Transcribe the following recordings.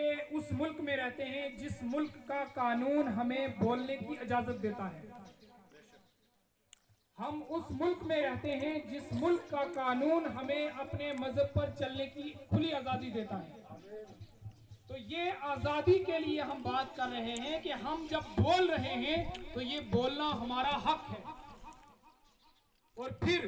یہ اس ملک میں رہتے ہیں جس ملک کا قانون ہمیں بولنے کی اجازت دیتا ہے. ہم اس ملک میں رہتے ہیں جس ملک کا قانون ہمیں اپنے مذہب پر چلنے کی کھلی آزادی دیتا ہے. تو یہ آزادی کے لیے ہم بات کر رہے ہیں کہ ہم جب بول رہے ہیں تو یہ بولنا ہمارا حق ہے. اور پھر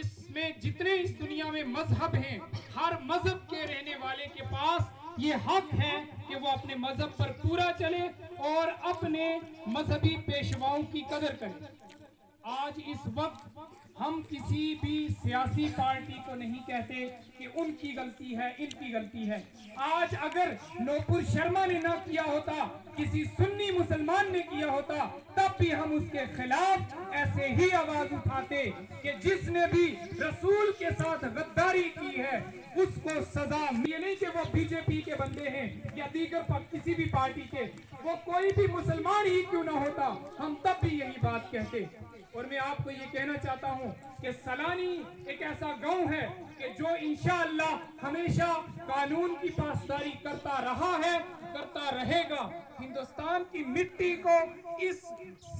اس میں جتنے اس دنیا میں مذہب ہیں، ہر مذہب کے رہنے والے کے پاس یہ حق ہے کہ وہ اپنے مذہب پر پورا چلے اور اپنے مذہبی پیشواؤں کی قدر کرے. آج اس وقت ہم کسی بھی سیاسی پارٹی کو نہیں کہتے کہ ان کی غلطی ہے، ان کی غلطی ہے. آج اگر نوپور شرما نے نہ کیا ہوتا، کسی سنی مسلمان نے کیا ہوتا، تب بھی ہم اس کے خلاف ایسے ہی آواز اٹھاتے کہ جس نے بھی رسول کے ساتھ غداری کی ہے اس کو سزا. یہ نہیں کہ وہ بی جے پی کے بندے ہیں یا دیگر کسی بھی پارٹی کے، وہ کوئی بھی مسلمان ہی کیوں نہ ہوتا، ہم تب بھی یہی بات کہتے. اور میں آپ کو یہ کہنا چاہتا ہوں کہ سلانی ایک ایسا گاؤں ہے کہ جو انشاءاللہ ہمیشہ قانون کی پاسداری کرتا رہا ہے، کرتا رہے گا. ہندوستان کی مٹی کو اس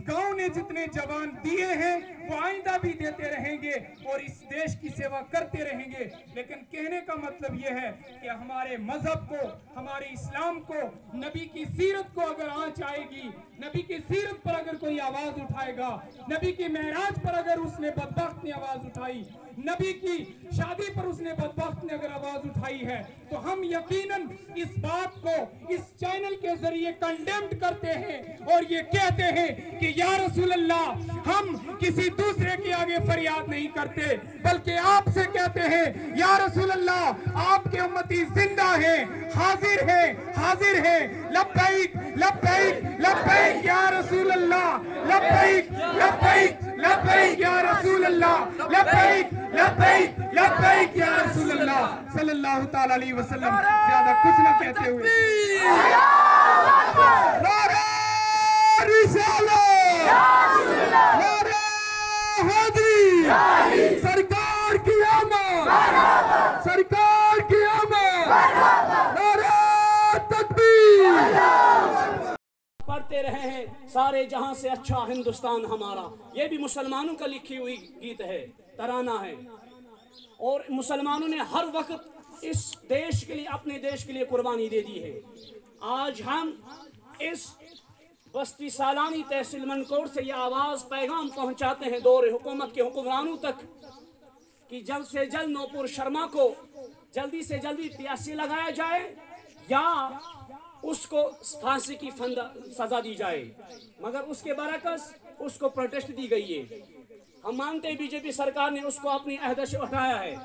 گاؤں نے جتنے جوان دیے ہیں وہ آئندہ بھی دیتے رہیں گے اور اس دیش کی سیوا کرتے رہیں گے. لیکن کہنے کا مطلب یہ ہے کہ ہمارے مذہب کو، ہمارے اسلام کو، نبی کی سیرت کو اگر آنچ آئے گی، نبی کی سیرت پر اگر کوئی آواز اٹھائے گا، نبی کی معراج پر اگر اس نے بدبخت نے آواز اٹھائی، نبی کی شادی پر اس نے بدبخت نے اگر آواز اٹھائی ہے، تو ہم یقیناً اس بات کو اس چینل کے ذریعے کنڈیمڈ کرتے ہیں اور یہ کہتے ہیں کہ یا رسول اللہ، ہم کسی دوسرے کے آگے فریاد نہیں کرتے بلکہ آپ سے کہتے ہیں یا رسول اللہ، آپ کے امتی زندہ ہیں، حاضر ہیں، حاضر ہیں. لبیک لبیک لبیک یا رسول اللہ، لبیک لبیک لبیک یا رسول اللہ، لبیک لبیک لبیک یا رسول اللہ صلی اللہ تعالی علیہ وسلم. زیادہ کچھ نہ کہتے ہوئے نعرہ رسالت، نعرہ حیدری، سرکار کی آمد، سرکار کی آمد، نعرہ تکبیر. پڑھتے رہے ہیں سارے جہاں سے اچھا ہندوستان ہمارا. یہ بھی مسلمانوں کا لکھی ہوئی گیت ہے، ترانہ ہے. اور مسلمانوں نے ہر وقت اس دیش کے لیے، اپنے دیش کے لیے قربانی دے دی ہے. آج ہم اس بستی سالانی تحصیل منکوٹ سے یہ آواز پیغام پہنچاتے ہیں دور حکومت کے حکمرانوں تک کہ جلد سے جلد نوپور شرما کو جلدی سے جلدی پھانسی لگایا جائے یا اس کو پھانسی کی سزا دی جائے. مگر اس کے برعکس اس کو پروٹیسٹ دی گئی ہے. ہم مانتے ہیں بی جے پی سرکار نے اس کو اپنی عہدے سے اٹھایا ہے،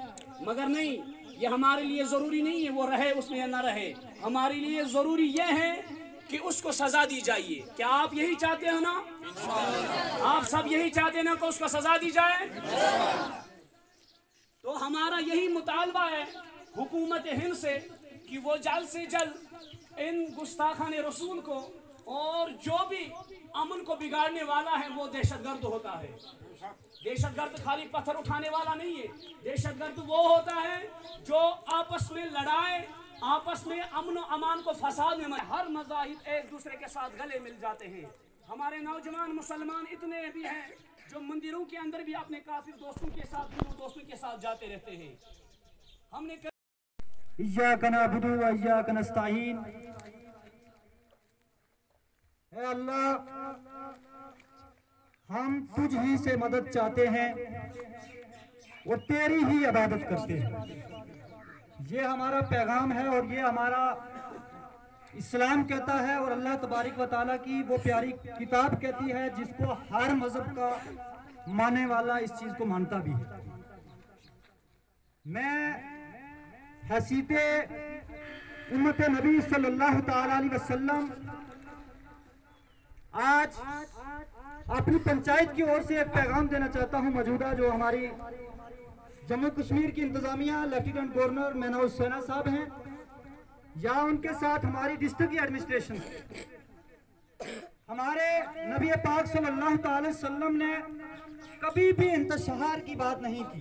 مگر نہیں، یہ ہمارے لیے ضروری نہیں ہے وہ رہے اس میں یا نہ رہے. ہمارے لیے ضروری یہ ہے کہ اس کو سزا دی جائے. کیا آپ یہی چاہتے ہیں نا؟ آپ سب یہی چاہتے ہیں نا کہ اس کو سزا دی جائے؟ تو ہمارا یہی مطالبہ ہے حکومت ہند سے کہ وہ جلد سے جلد ان گستاخان رسول کو، اور جو بھی امن کو بگاڑنے والا ہے وہ دہشت گرد ہوتا ہے. دہشت گرد خالی پتھر اٹھانے والا نہیں ہے. دہشت گرد وہ ہوتا ہے جو آپس میں لڑائے، آپس میں امن و امان کو فساد میں ہر مذاہب ایک دوسرے کے ساتھ گلے مل جاتے ہیں. ہمارے نوجوان مسلمان اتنے بھی ہیں جو مندروں کے اندر بھی اپنے کافر دوستوں کے ساتھ، دوستوں کے ساتھ جاتے رہتے ہیں. ہم نے ایاک نعبد و ایاک نستعین. اے اللہ، ہم تجھ ہی سے مدد چاہتے ہیں اور تیری ہی عبادت کرتے ہیں. یہ ہمارا پیغام ہے اور یہ ہمارا اسلام کہتا ہے اور اللہ تبارک و تعالیٰ کی وہ پیاری کتاب کہتی ہے جس کو ہر مذہب کا ماننے والا اس چیز کو مانتا بھی ہے. میں حیثیت امت نبی صلی اللہ تعالی علیہ وسلم آج اپنی پنچایت کی اور سے ایک پیغام دینا چاہتا ہوں. موجودہ جو ہماری جموں کشمیر کی انتظامیہ لیفٹیننٹ گورنر میناز سینا صاحب ہیں یا ان کے ساتھ ہماری ڈسٹرکٹ کی ایڈمنسٹریشن، ہمارے نبی پاک صلی اللہ تعالی وسلم نے کبھی بھی انتشار کی بات نہیں کی،